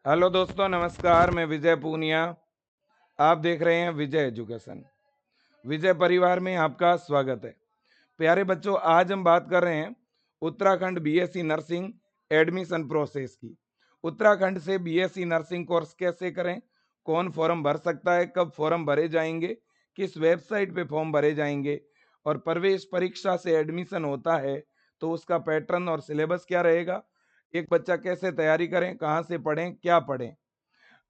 Hello दोस्तों, नमस्कार। मैं विजय पूनिया। आप देख रहे हैं विजय एजुकेशन। विजय परिवार में आपका स्वागत है। प्यारे बच्चों, आज हम बात कर रहे हैं Uttarakhand BSc nursing admission process की। उत्तराखंड से बीएससी नर्सिंग कोर्स कैसे करें, कौन फॉर्म भर सकता है, कब फॉर्म भरे जाएंगे, किस वेबसाइट पे फॉर्म भरे जाएंगे, और प्रवेश परीक्षा से एडमिशन होता है तो उसका पैटर्न और सिलेबस क्या रहेगा, एक बच्चा कैसे तैयारी करें, कहाँ से पढ़ें, क्या पढ़ें।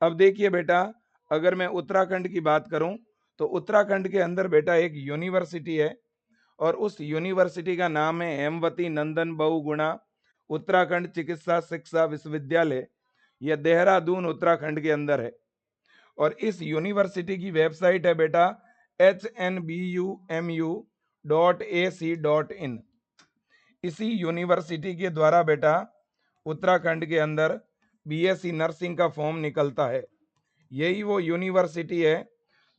अब देखिए बेटा, अगर मैं उत्तराखंड की बात करूं तो उत्तराखंड के अंदर बेटा एक यूनिवर्सिटी है और उस यूनिवर्सिटी का नाम है हेमवती नंदन बहुगुणा उत्तराखंड चिकित्सा शिक्षा विश्वविद्यालय। यह देहरादून उत्तराखंड के अंदर है और इस यूनिवर्सिटी की वेबसाइट है बेटा HNBUMU.AC.in। इसी यूनिवर्सिटी के द्वारा बेटा उत्तराखंड के अंदर बीएससी नर्सिंग का फॉर्म निकलता है। यही वो यूनिवर्सिटी है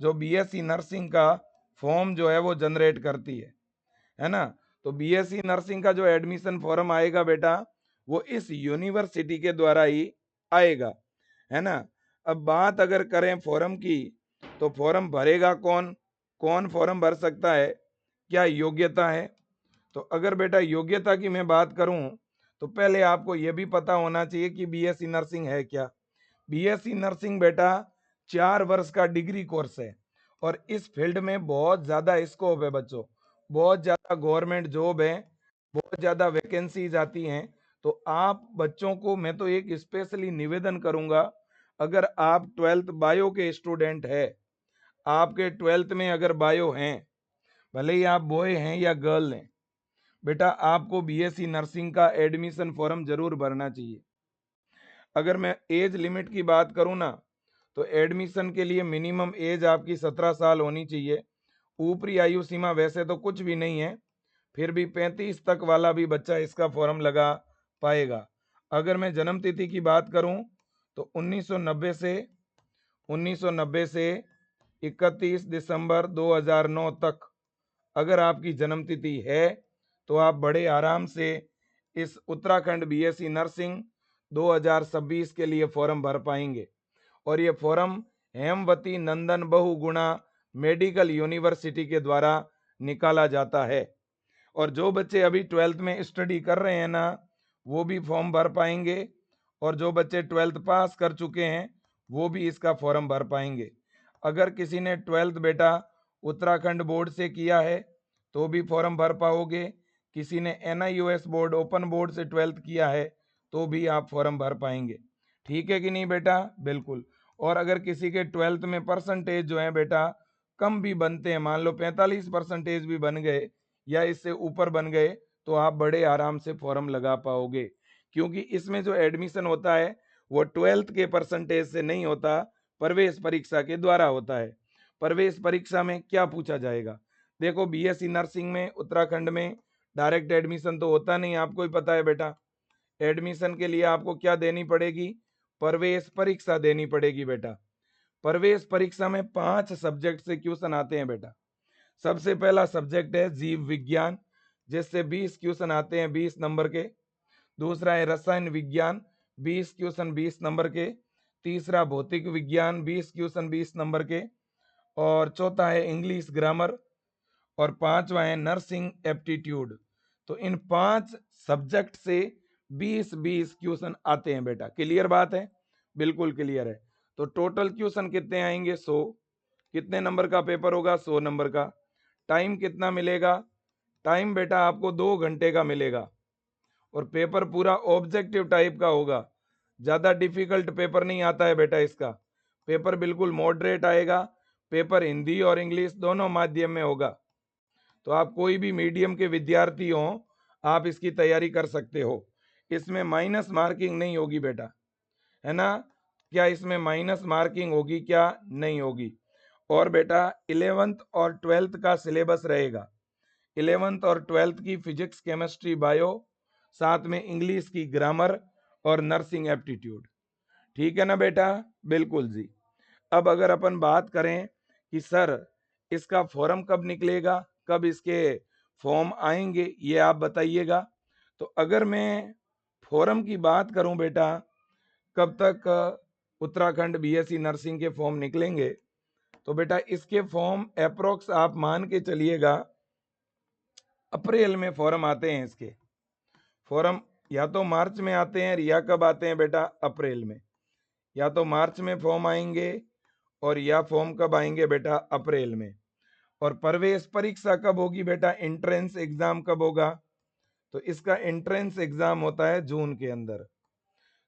जो बीएससी नर्सिंग का फॉर्म जो है वो जनरेट करती है ना। तो बीएससी नर्सिंग का जो एडमिशन फॉर्म आएगा बेटा, वो इस यूनिवर्सिटी के द्वारा ही आएगा, है ना। अब बात अगर करें फॉर्म की, तो फॉर्म भरेगा कौन, कौन फॉर्म भर सकता है, क्या योग्यता है। तो अगर बेटा योग्यता की मैं बात करूं तो पहले आपको यह भी पता होना चाहिए कि बीएससी नर्सिंग है क्या। बीएससी नर्सिंग बेटा 4 वर्ष का डिग्री कोर्स है और इस फील्ड में बहुत ज्यादा स्कोप है बच्चों, बहुत ज्यादा गवर्नमेंट जॉब है, बहुत ज्यादा वैकेंसीज आती हैं। तो आप बच्चों को मैं तो एक स्पेशली निवेदन करूंगा, अगर आप 12th बायो के स्टूडेंट है, आपके 12th में अगर बायो हैं, भले ही आप बॉय हैं या गर्ल हैं, बेटा आपको बीएससी नर्सिंग का एडमिशन फॉर्म जरूर भरना चाहिए। अगर मैं एज लिमिट की बात करूं ना, तो एडमिशन के लिए मिनिमम एज आपकी 17 साल होनी चाहिए। ऊपरी आयु सीमा वैसे तो कुछ भी नहीं है, फिर भी 35 तक वाला भी बच्चा इसका फॉर्म लगा पाएगा। अगर मैं जन्म तिथि की बात करूं तो 1990 से 31 दिसंबर 2009 तक अगर आपकी जन्म तिथि है तो आप बड़े आराम से इस उत्तराखंड बीएससी नर्सिंग 2026 के लिए फॉर्म भर पाएंगे। और ये form Hemvati Nandan Bahuguna medical university के द्वारा निकाला जाता है। और जो बच्चे अभी 12th में स्टडी कर रहे हैं ना, वो भी फॉर्म भर पाएंगे, और जो बच्चे 12th पास कर चुके हैं वो भी इसका फॉर्म भर पाएंगे। अगर किसी ने 12th बेटा उत्तराखंड बोर्ड से किया है तो भी फॉर्म भर पाओगे, किसी ने NIOS बोर्ड ओपन बोर्ड से 12th किया है तो भी आप फॉर्म भर पाएंगे। ठीक है कि नहीं बेटा? बिल्कुल। और अगर किसी के 12th में परसेंटेज जो है बेटा कम भी बनते हैं, मान लो 45% भी बन गए या इससे ऊपर बन गए, तो आप बड़े आराम से फॉर्म लगा पाओगे, क्योंकि इसमें जो एडमिशन होता है वो 12th के परसेंटेज से नहीं होता, प्रवेश परीक्षा के द्वारा होता है। प्रवेश परीक्षा में क्या पूछा जाएगा? देखो, बीएससी नर्सिंग में उत्तराखंड में डायरेक्ट एडमिशन तो होता नहीं, आपको ही पता है बेटा। एडमिशन के लिए आपको क्या देनी पड़ेगी? प्रवेश परीक्षा देनी पड़ेगी बेटा। प्रवेश परीक्षा में 5 सब्जेक्ट से क्वेश्चन आते हैं बेटा। सबसे पहला सब्जेक्ट है जीव विज्ञान, जिससे 20 क्वेश्चन आते हैं 20 नंबर के। दूसरा है रसायन विज्ञान, 20 क्वेश्चन 20 नंबर के। तीसरा भौतिक विज्ञान, 20 क्वेश्चन 20 नंबर के। और चौथा है इंग्लिश ग्रामर। और पांचवा है नर्सिंग एप्टीट्यूड। तो इन 5 सब्जेक्ट से 20-20 क्वेश्चन आते हैं बेटा। क्लियर बात है? बिल्कुल क्लियर है। तो टोटल क्वेश्चन कितने आएंगे? 100। कितने नंबर का पेपर होगा? 100 नंबर का। टाइम कितना मिलेगा? टाइम बेटा आपको 2 घंटे का मिलेगा और पेपर पूरा ऑब्जेक्टिव टाइप का होगा। ज्यादा डिफिकल्ट पेपर नहीं आता है बेटा इसका। पेपर बिल्कुल मॉडरेट आएगा। पेपर हिंदी और इंग्लिश दोनों माध्यम में होगा। तो आप कोई भी मीडियम के विद्यार्थी हो, आप इसकी तैयारी कर सकते हो। इसमें माइनस मार्किंग नहीं होगी बेटा, है ना। क्या इसमें माइनस मार्किंग होगी? क्या नहीं होगी। और बेटा 11th और 12th का सिलेबस रहेगा। 11th और 12th की फिजिक्स केमिस्ट्री बायो, साथ में इंग्लिश की ग्रामर और नर्सिंग एप्टीट्यूड। ठीक है ना बेटा? बिल्कुल जी। अब अगर अपन बात करें कि सर इसका फॉर्म कब निकलेगा, कब इसके फॉर्म आएंगे, ये आप बताइएगा। तो अगर मैं फॉर्म की बात करूं बेटा, कब तक उत्तराखंड बीएससी नर्सिंग के फॉर्म निकलेंगे? तो बेटा इसके फॉर्म अप्रोक्स आप मान के चलिएगा अप्रैल में फॉर्म आते हैं। इसके फॉर्म या तो मार्च में आते हैं, या कब आते हैं बेटा? अप्रैल में। या तो मार्च में फॉर्म आएंगे और या फॉर्म कब आएंगे बेटा? अप्रैल में। और प्रवेश परीक्षा कब होगी बेटा? एंट्रेंस एग्जाम कब होगा? तो इसका एंट्रेंस एग्जाम होता है जून के अंदर।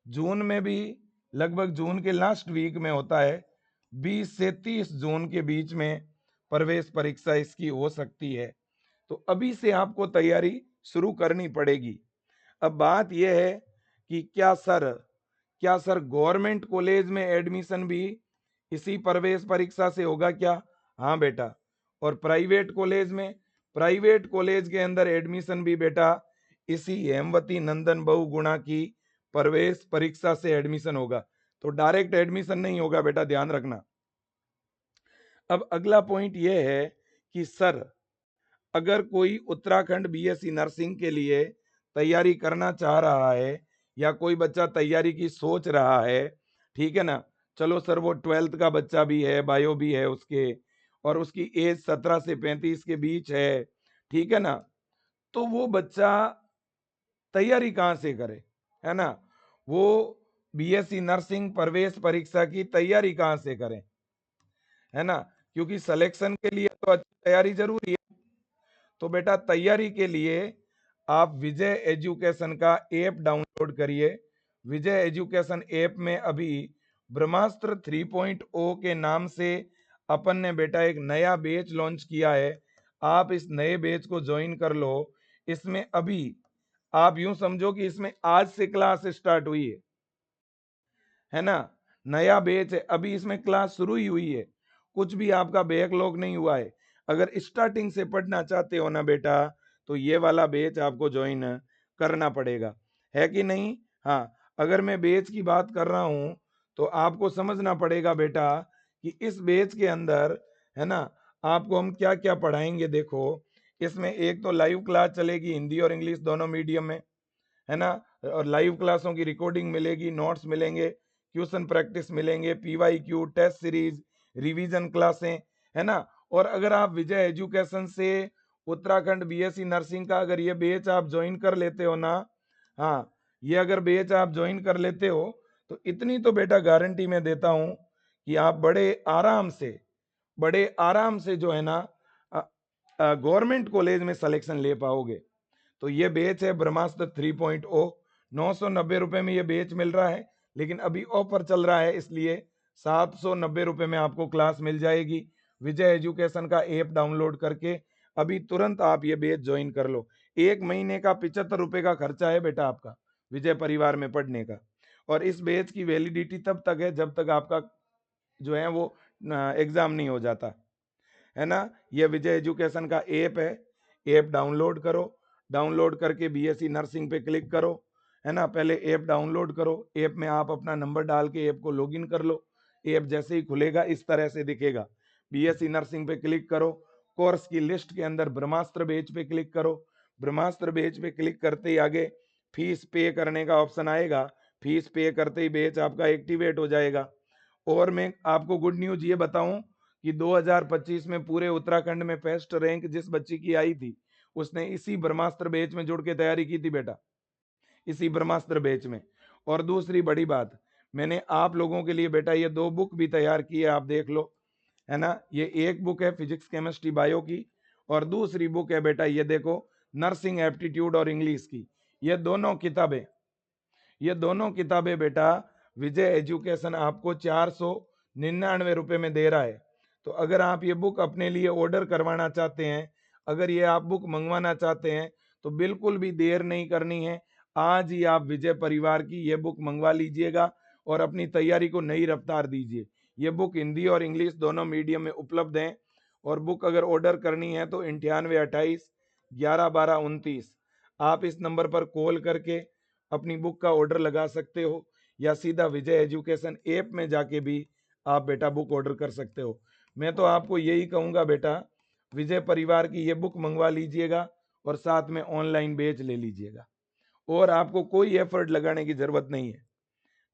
जून में भी लगभग जून के लास्ट वीक में होता है। 20 से 30 जून के बीच में प्रवेश परीक्षा इसकी हो सकती है। तो अभी से आपको तैयारी शुरू करनी पड़ेगी। अब बात यह है कि क्या सर गवर्नमेंट कॉलेज में एडमिशन भी इसी प्रवेश परीक्षा से होगा क्या? हाँ बेटा। और प्राइवेट कॉलेज के अंदर एडमिशन भी बेटा इसी हेमवती नंदन बहुगुणा की प्रवेश परीक्षा से एडमिशन होगा। तो डायरेक्ट एडमिशन नहीं होगा बेटा, ध्यान रखना। अब अगला पॉइंट यह है कि सर अगर कोई उत्तराखंड बीएससी नर्सिंग के लिए तैयारी करना चाह रहा है, या कोई बच्चा तैयारी की सोच रहा है, ठीक है ना, चलो सर वो 12th का बच्चा भी है, बायो भी है उसके, और उसकी एज 17 से 35 के बीच है, ठीक है ना, तो वो बच्चा तैयारी कहाँ से करे, है ना? वो बीएससी नर्सिंग प्रवेश परीक्षा की तैयारी कहाँ से करें, है ना? क्योंकि सिलेक्शन के लिए तो अच्छी तैयारी जरूरी है। तो बेटा तैयारी के लिए आप विजय एजुकेशन का ऐप डाउनलोड करिए। विजय एजुकेशन ऐप में अभी ब्रह्मास्त्र 3.0 के नाम से अपन ने बेटा एक नया बैच लॉन्च किया है। आप इस नए बैच को ज्वाइन कर लो। इसमें अभी आप यूं समझो कि इसमें आज से क्लास स्टार्ट हुई है ना? नया बैच है, अभी इसमें क्लास शुरू ही हुई है, कुछ भी आपका बैकलॉग नहीं हुआ है। अगर स्टार्टिंग से पढ़ना चाहते हो ना बेटा, तो ये वाला बैच आपको ज्वाइन करना पड़ेगा, है कि नहीं? हाँ, अगर मैं बैच की बात कर रहा हूं तो आपको समझना पड़ेगा बेटा कि इस बैच के अंदर, है ना, आपको हम क्या क्या पढ़ाएंगे। देखो, इसमें एक तो लाइव क्लास चलेगी हिंदी और इंग्लिश दोनों मीडियम में, है ना, और लाइव क्लासों की रिकॉर्डिंग मिलेगी, नोट्स मिलेंगे, क्वेश्चन प्रैक्टिस मिलेंगे, पीवाईक्यू, टेस्ट सीरीज, रिवीजन क्लासें, है ना। और अगर आप विजय एजुकेशन से उत्तराखंड बीएससी नर्सिंग का अगर ये बैच आप ज्वाइन कर लेते हो ना, हाँ, ये अगर बैच आप ज्वाइन कर लेते हो तो इतनी तो बेटा गारंटी मैं देता हूं कि आप बड़े आराम से जो है ना गवर्नमेंट कॉलेज में सिलेक्शन ले पाओगे। तो ये बेच है ब्रह्मास्त्र 3.0। 990 में ये बेच मिल रहा है, लेकिन अभी ऑफर चल रहा है, इसलिए 790 में आपको क्लास मिल जाएगी। विजय एजुकेशन का ऐप डाउनलोड करके अभी तुरंत आप ये बेच ज्वाइन कर लो। 1 महीने का 75 रुपए का खर्चा है बेटा आपका विजय परिवार में पढ़ने का। और इस बेच की वैलिडिटी तब तक है जब तक आपका जो है वो एग्जाम नहीं हो जाता, है ना। ये विजय एजुकेशन का ऐप है, ऐप डाउनलोड करो। डाउनलोड करके बीएससी नर्सिंग पे क्लिक करो, है ना। पहले ऐप डाउनलोड करो, ऐप में आप अपना नंबर डाल के ऐप को लॉगिन कर लो। ऐप जैसे ही खुलेगा इस तरह से दिखेगा। बीएससी नर्सिंग पे क्लिक करो, कोर्स की लिस्ट के अंदर ब्रह्मास्त्र बैच पे क्लिक करो। ब्रह्मास्त्र बैच पे क्लिक करते ही आगे फीस पे करने का ऑप्शन आएगा। फीस पे करते ही बैच आपका एक्टिवेट हो जाएगा। और मैं आपको गुड न्यूज ये बताऊं कि 2025 में पूरे उत्तराखंड में फर्स्ट रैंक जिस बच्ची की आई थी, उसने इसी ब्रह्मास्त्र बैच में जुड़ के तैयारी की थी बेटा, इसी ब्रह्मास्त्र बैच में। और दूसरी बड़ी बात, मैंने आप लोगों के लिए बेटा ये 2 बुक भी तैयार की है, आप देख लो, है ना। ये एक बुक है फिजिक्स केमिस्ट्री बायो की, और दूसरी बुक है बेटा ये देखो नर्सिंग एप्टीट्यूड और इंग्लिश की। ये दोनों किताबें ये दोनों किताबें बेटा विजय एजुकेशन आपको 499 रुपए में दे रहा है। तो अगर आप ये बुक अपने लिए ऑर्डर करवाना चाहते हैं, अगर ये आप बुक मंगवाना चाहते हैं, तो बिल्कुल भी देर नहीं करनी है। आज ही आप विजय परिवार की ये बुक मंगवा लीजिएगा और अपनी तैयारी को नई रफ्तार दीजिए। ये बुक हिंदी और इंग्लिश दोनों मीडियम में उपलब्ध है। और बुक अगर ऑर्डर करनी है तो 9828 11 12 29, आप इस नंबर पर कॉल करके अपनी बुक का ऑर्डर लगा सकते हो, या सीधा विजय एजुकेशन ऐप में जाके भी आप बेटा बुक ऑर्डर कर सकते हो। मैं तो आपको यही कहूंगा बेटा, विजय परिवार की ये बुक मंगवा लीजिएगा और साथ में ऑनलाइन बैच ले लीजिएगा, और आपको कोई एफर्ट लगाने की जरूरत नहीं है।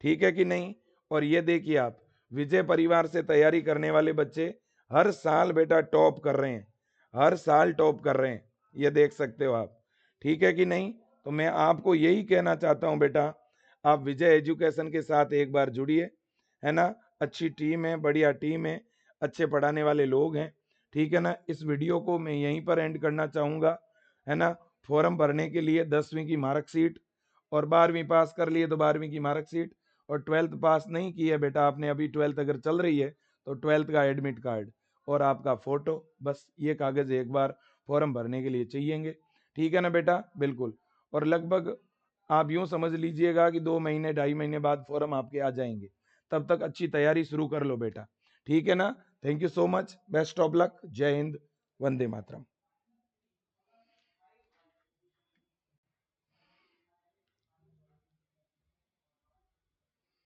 ठीक है कि नहीं। और ये देखिए आप, विजय परिवार से तैयारी करने वाले बच्चे हर साल बेटा टॉप कर रहे हैं, हर साल टॉप कर रहे हैं, ये देख सकते हो आप। ठीक है कि नहीं। तो मैं आपको यही कहना चाहता हूं बेटा, आप विजय एजुकेशन के साथ एक बार जुड़िए, है ना। अच्छी टीम है, बढ़िया टीम है, अच्छे पढ़ाने वाले लोग हैं। ठीक है ना। इस वीडियो को मैं यहीं पर एंड करना चाहूंगा, है ना। फॉर्म भरने के लिए 10वीं की मार्कशीट, और 12वीं पास कर लिए तो 12वीं की मार्कशीट, और 12th पास नहीं की है बेटा आपने, अभी 12th अगर चल रही है तो 12th का एडमिट कार्ड और आपका फोटो, बस ये कागज एक बार फॉर्म भरने के लिए चाहिएंगे। ठीक है ना बेटा, बिल्कुल। और लगभग आप यूं समझ लीजिएगा कि 2 महीने 2.5 महीने बाद फॉर्म आपके आ जाएंगे। तब तक अच्छी तैयारी शुरू कर लो बेटा। ठीक है ना। Thank you so much, best of luck, जय हिंद, वंदे मातरम।